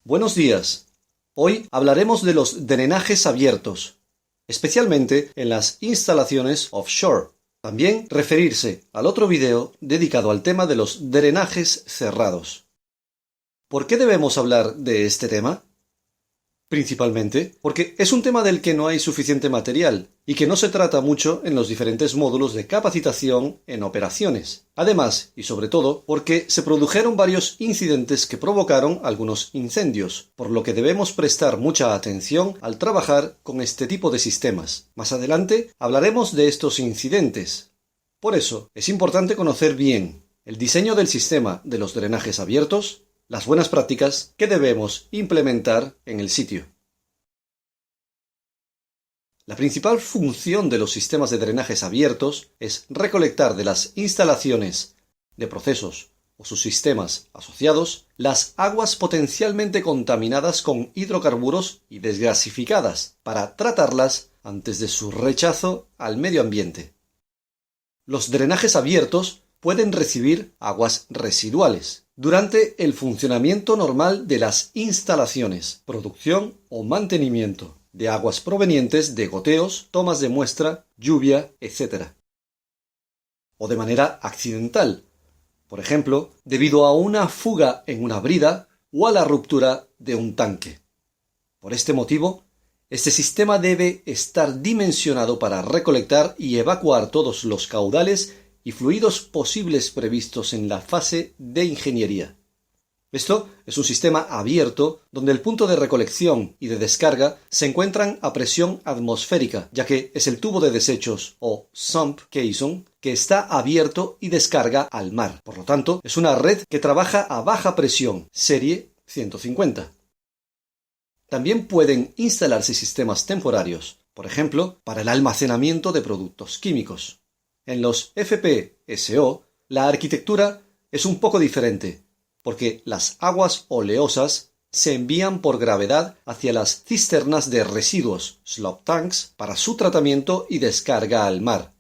Buenos días. Hoy hablaremos de los drenajes abiertos, especialmente en las instalaciones offshore. También referirse al otro video dedicado al tema de los drenajes cerrados. ¿Por qué debemos hablar de este tema? Principalmente porque es un tema del que no hay suficiente material y que no se trata mucho en los diferentes módulos de capacitación en operaciones. Además, y sobre todo, porque se produjeron varios incidentes que provocaron algunos incendios, por lo que debemos prestar mucha atención al trabajar con este tipo de sistemas. Más adelante hablaremos de estos incidentes. Por eso, es importante conocer bien el diseño del sistema de los drenajes abiertos, las buenas prácticas que debemos implementar en el sitio. La principal función de los sistemas de drenajes abiertos es recolectar de las instalaciones de procesos o sus sistemas asociados las aguas potencialmente contaminadas con hidrocarburos y desgasificadas para tratarlas antes de su rechazo al medio ambiente. Los drenajes abiertos pueden recibir aguas residuales durante el funcionamiento normal de las instalaciones, producción o mantenimiento de aguas provenientes de goteos, tomas de muestra, lluvia, etc. O de manera accidental, por ejemplo, debido a una fuga en una brida o a la ruptura de un tanque. Por este motivo, este sistema debe estar dimensionado para recolectar y evacuar todos los caudales y fluidos posibles previstos en la fase de ingeniería. Esto es un sistema abierto donde el punto de recolección y de descarga se encuentran a presión atmosférica, ya que es el tubo de desechos o sump caisson que está abierto y descarga al mar. Por lo tanto, es una red que trabaja a baja presión, serie 150. También pueden instalarse sistemas temporarios, por ejemplo, para el almacenamiento de productos químicos. En los FPSO, la arquitectura es un poco diferente, porque las aguas oleosas se envían por gravedad hacia las cisternas de residuos, slop tanks, para su tratamiento y descarga al mar.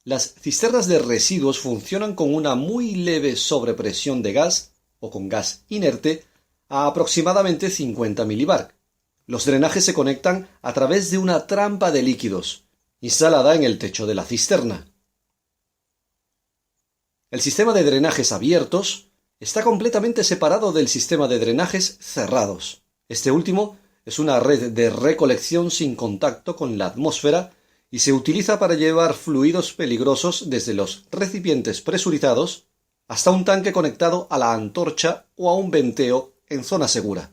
Las cisternas de residuos funcionan con una muy leve sobrepresión de gas, o con gas inerte, a aproximadamente 50 milibar. Los drenajes se conectan a través de una trampa de líquidos, instalada en el techo de la cisterna. El sistema de drenajes abiertos está completamente separado del sistema de drenajes cerrados. Este último es una red de recolección sin contacto con la atmósfera y se utiliza para llevar fluidos peligrosos desde los recipientes presurizados hasta un tanque conectado a la antorcha o a un venteo en zona segura.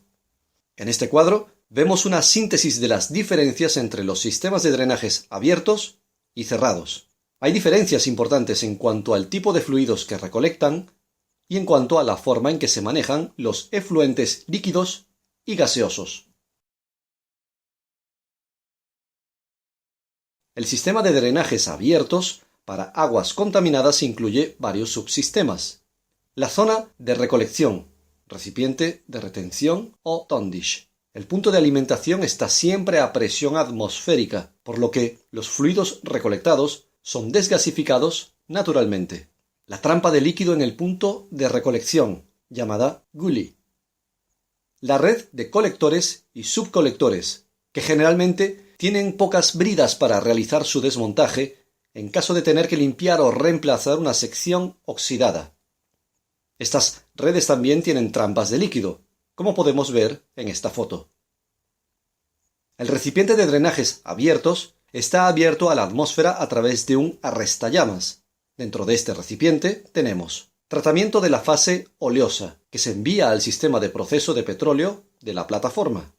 En este cuadro vemos una síntesis de las diferencias entre los sistemas de drenajes abiertos y cerrados. Hay diferencias importantes en cuanto al tipo de fluidos que recolectan y en cuanto a la forma en que se manejan los efluentes líquidos y gaseosos. El sistema de drenajes abiertos para aguas contaminadas incluye varios subsistemas. La zona de recolección, recipiente de retención o tundish. El punto de alimentación está siempre a presión atmosférica, por lo que los fluidos recolectados son desgasificados naturalmente. La trampa de líquido en el punto de recolección, llamada gully. La red de colectores y subcolectores, que generalmente tienen pocas bridas para realizar su desmontaje en caso de tener que limpiar o reemplazar una sección oxidada. Estas redes también tienen trampas de líquido, como podemos ver en esta foto. El recipiente de drenajes abiertos está abierto a la atmósfera a través de un arrestallamas. Dentro de este recipiente tenemos tratamiento de la fase oleosa, que se envía al sistema de proceso de petróleo de la plataforma.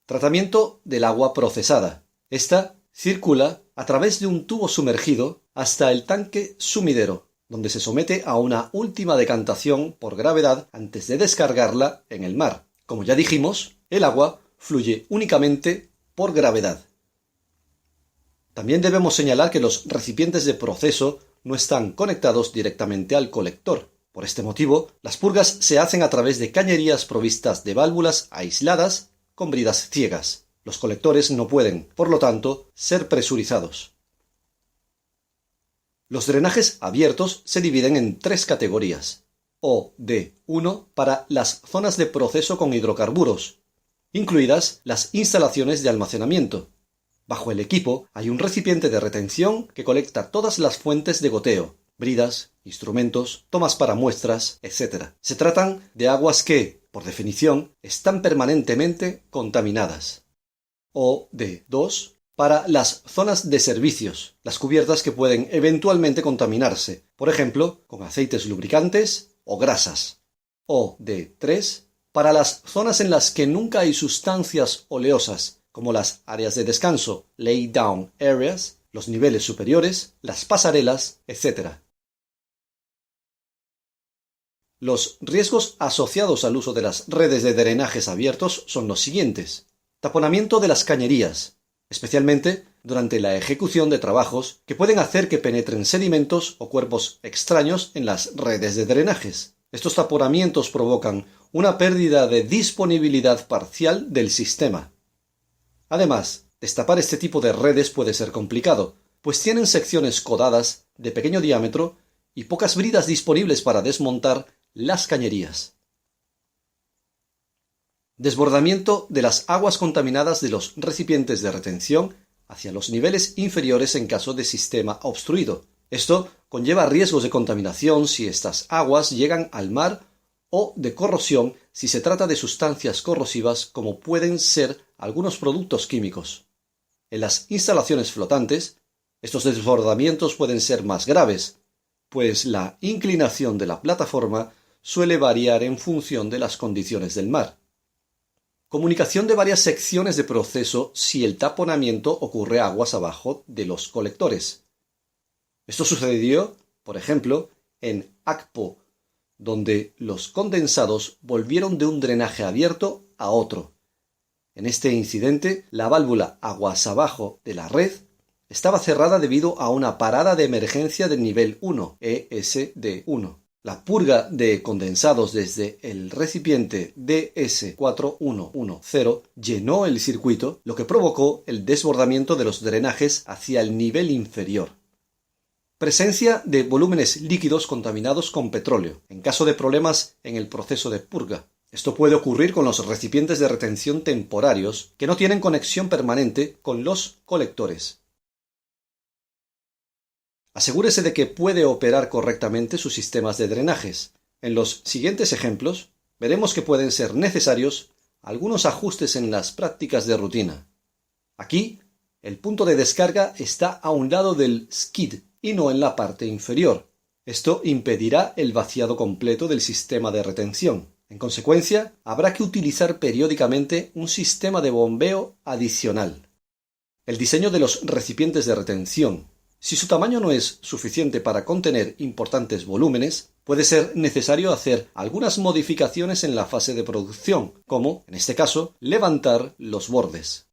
Tratamiento del agua procesada. Esta circula a través de un tubo sumergido hasta el tanque sumidero, donde se somete a una última decantación por gravedad antes de descargarla en el mar. Como ya dijimos, el agua fluye únicamente por gravedad. También debemos señalar que los recipientes de proceso no están conectados directamente al colector. Por este motivo, las purgas se hacen a través de cañerías provistas de válvulas aisladas con bridas ciegas. Los colectores no pueden, por lo tanto, ser presurizados. Los drenajes abiertos se dividen en tres categorías: o D1 para las zonas de proceso con hidrocarburos, incluidas las instalaciones de almacenamiento. Bajo el equipo hay un recipiente de retención que colecta todas las fuentes de goteo, bridas, instrumentos, tomas para muestras, etc. Se tratan de aguas que, por definición, están permanentemente contaminadas. O D2 para las zonas de servicios, las cubiertas que pueden eventualmente contaminarse, por ejemplo, con aceites lubricantes o grasas. O D3 para las zonas en las que nunca hay sustancias oleosas, como las áreas de descanso, lay down areas, los niveles superiores, las pasarelas, etc. Los riesgos asociados al uso de las redes de drenajes abiertos son los siguientes. Taponamiento de las cañerías, especialmente durante la ejecución de trabajos que pueden hacer que penetren sedimentos o cuerpos extraños en las redes de drenajes. Estos taponamientos provocan una pérdida de disponibilidad parcial del sistema. Además, destapar este tipo de redes puede ser complicado, pues tienen secciones codadas de pequeño diámetro y pocas bridas disponibles para desmontar las cañerías. Desbordamiento de las aguas contaminadas de los recipientes de retención hacia los niveles inferiores en caso de sistema obstruido. Esto conlleva riesgos de contaminación si estas aguas llegan al mar o de corrosión si se trata de sustancias corrosivas como pueden ser algunos productos químicos. En las instalaciones flotantes, estos desbordamientos pueden ser más graves, pues la inclinación de la plataforma suele variar en función de las condiciones del mar. Comunicación de varias secciones de proceso si el taponamiento ocurre aguas abajo de los colectores. Esto sucedió, por ejemplo, en Akpo, donde los condensados volvieron de un drenaje abierto a otro. En este incidente, la válvula aguas abajo de la red estaba cerrada debido a una parada de emergencia de nivel 1, ESD1. La purga de condensados desde el recipiente DS4110 llenó el circuito, lo que provocó el desbordamiento de los drenajes hacia el nivel inferior. Presencia de volúmenes líquidos contaminados con petróleo, en caso de problemas en el proceso de purga. Esto puede ocurrir con los recipientes de retención temporarios que no tienen conexión permanente con los colectores. Asegúrese de que puede operar correctamente sus sistemas de drenajes. En los siguientes ejemplos, veremos que pueden ser necesarios algunos ajustes en las prácticas de rutina. Aquí, el punto de descarga está a un lado del skid y no en la parte inferior. Esto impedirá el vaciado completo del sistema de retención. En consecuencia, habrá que utilizar periódicamente un sistema de bombeo adicional. El diseño de los recipientes de retención. Si su tamaño no es suficiente para contener importantes volúmenes, puede ser necesario hacer algunas modificaciones en la fase de producción, como, en este caso, levantar los bordes.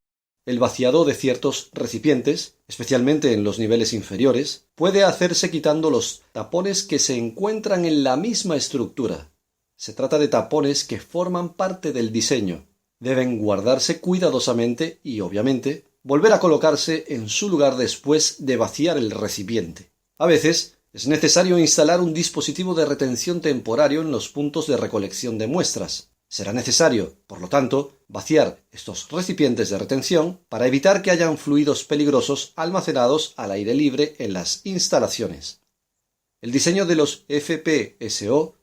El vaciado de ciertos recipientes, especialmente en los niveles inferiores, puede hacerse quitando los tapones que se encuentran en la misma estructura. Se trata de tapones que forman parte del diseño. Deben guardarse cuidadosamente y, obviamente, volver a colocarse en su lugar después de vaciar el recipiente. A veces, es necesario instalar un dispositivo de retención temporario en los puntos de recolección de muestras. Será necesario, por lo tanto, vaciar estos recipientes de retención para evitar que hayan fluidos peligrosos almacenados al aire libre en las instalaciones. El diseño de los FPSO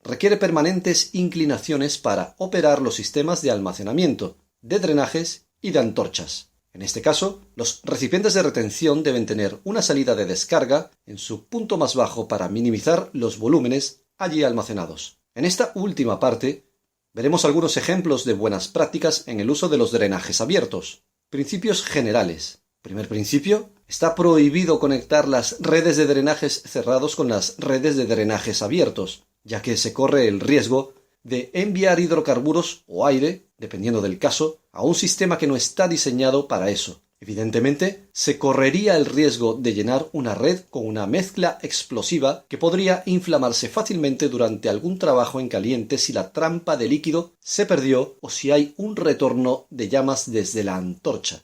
requiere permanentes inclinaciones para operar los sistemas de almacenamiento, de drenajes y de antorchas. En este caso, los recipientes de retención deben tener una salida de descarga en su punto más bajo para minimizar los volúmenes allí almacenados. En esta última parte, veremos algunos ejemplos de buenas prácticas en el uso de los drenajes abiertos. Principios generales. Primer principio, está prohibido conectar las redes de drenajes cerrados con las redes de drenajes abiertos, ya que se corre el riesgo de enviar hidrocarburos o aire, dependiendo del caso, a un sistema que no está diseñado para eso. Evidentemente, se correría el riesgo de llenar una red con una mezcla explosiva que podría inflamarse fácilmente durante algún trabajo en caliente si la trampa de líquido se perdió o si hay un retorno de llamas desde la antorcha.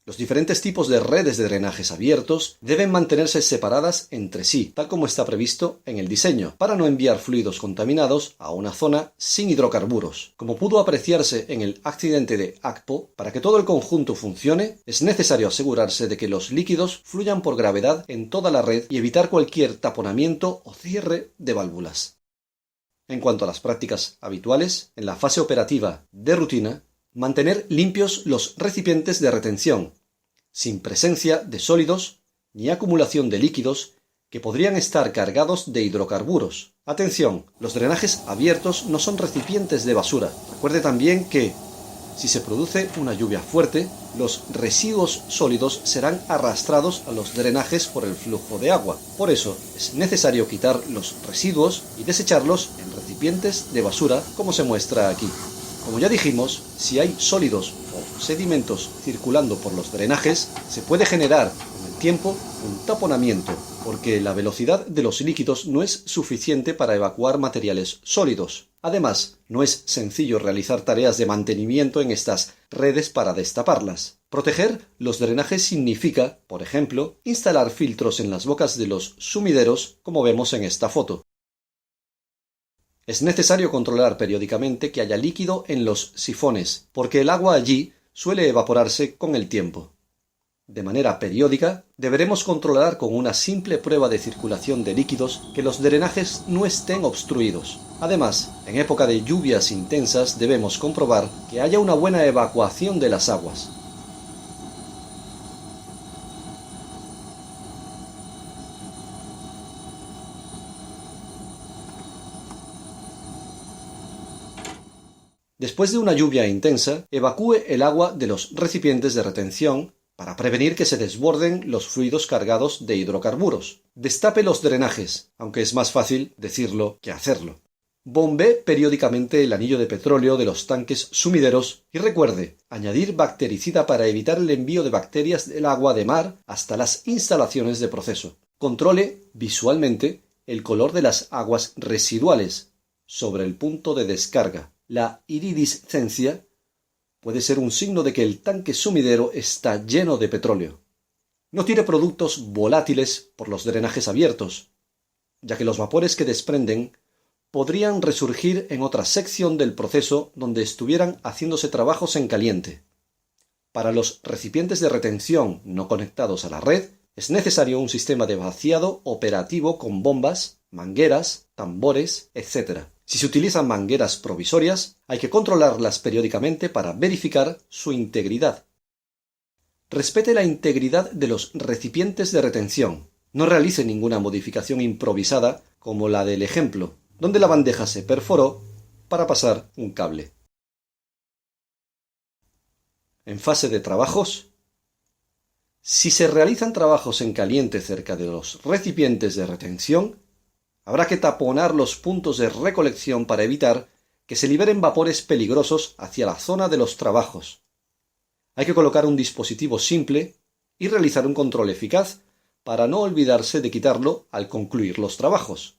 Los diferentes tipos de redes de drenajes abiertos deben mantenerse separadas entre sí, tal como está previsto en el diseño, para no enviar fluidos contaminados a una zona sin hidrocarburos. Como pudo apreciarse en el accidente de Akpo, para que todo el conjunto funcione, es necesario asegurarse de que los líquidos fluyan por gravedad en toda la red y evitar cualquier taponamiento o cierre de válvulas. En cuanto a las prácticas habituales, en la fase operativa de rutina, mantener limpios los recipientes de retención, sin presencia de sólidos ni acumulación de líquidos que podrían estar cargados de hidrocarburos. Atención, los drenajes abiertos no son recipientes de basura. Recuerde también que, si se produce una lluvia fuerte, los residuos sólidos serán arrastrados a los drenajes por el flujo de agua. Por eso, es necesario quitar los residuos y desecharlos en recipientes de basura, como se muestra aquí. Como ya dijimos, si hay sólidos o sedimentos circulando por los drenajes, se puede generar con el tiempo un taponamiento, porque la velocidad de los líquidos no es suficiente para evacuar materiales sólidos. Además, no es sencillo realizar tareas de mantenimiento en estas redes para destaparlas. Proteger los drenajes significa, por ejemplo, instalar filtros en las bocas de los sumideros, como vemos en esta foto. Es necesario controlar periódicamente que haya líquido en los sifones, porque el agua allí suele evaporarse con el tiempo. De manera periódica, deberemos controlar con una simple prueba de circulación de líquidos que los drenajes no estén obstruidos. Además, en época de lluvias intensas debemos comprobar que haya una buena evacuación de las aguas. Después de una lluvia intensa, evacúe el agua de los recipientes de retención para prevenir que se desborden los fluidos cargados de hidrocarburos. Destape los drenajes, aunque es más fácil decirlo que hacerlo. Bombee periódicamente el anillo de petróleo de los tanques sumideros y recuerde añadir bactericida para evitar el envío de bacterias del agua de mar hasta las instalaciones de proceso. Controle visualmente el color de las aguas residuales sobre el punto de descarga. La iridiscencia puede ser un signo de que el tanque sumidero está lleno de petróleo. No tire productos volátiles por los drenajes abiertos, ya que los vapores que desprenden podrían resurgir en otra sección del proceso donde estuvieran haciéndose trabajos en caliente. Para los recipientes de retención no conectados a la red, es necesario un sistema de vaciado operativo con bombas, mangueras, tambores, etc. Si se utilizan mangueras provisorias, hay que controlarlas periódicamente para verificar su integridad. Respete la integridad de los recipientes de retención. No realice ninguna modificación improvisada como la del ejemplo, donde la bandeja se perforó para pasar un cable. En fase de trabajos, si se realizan trabajos en caliente cerca de los recipientes de retención, habrá que taponar los puntos de recolección para evitar que se liberen vapores peligrosos hacia la zona de los trabajos. Hay que colocar un dispositivo simple y realizar un control eficaz para no olvidarse de quitarlo al concluir los trabajos.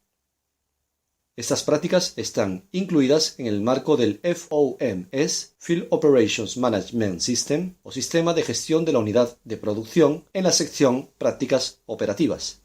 Estas prácticas están incluidas en el marco del FOMS, Field Operations Management System, o Sistema de Gestión de la Unidad de Producción, en la sección Prácticas Operativas.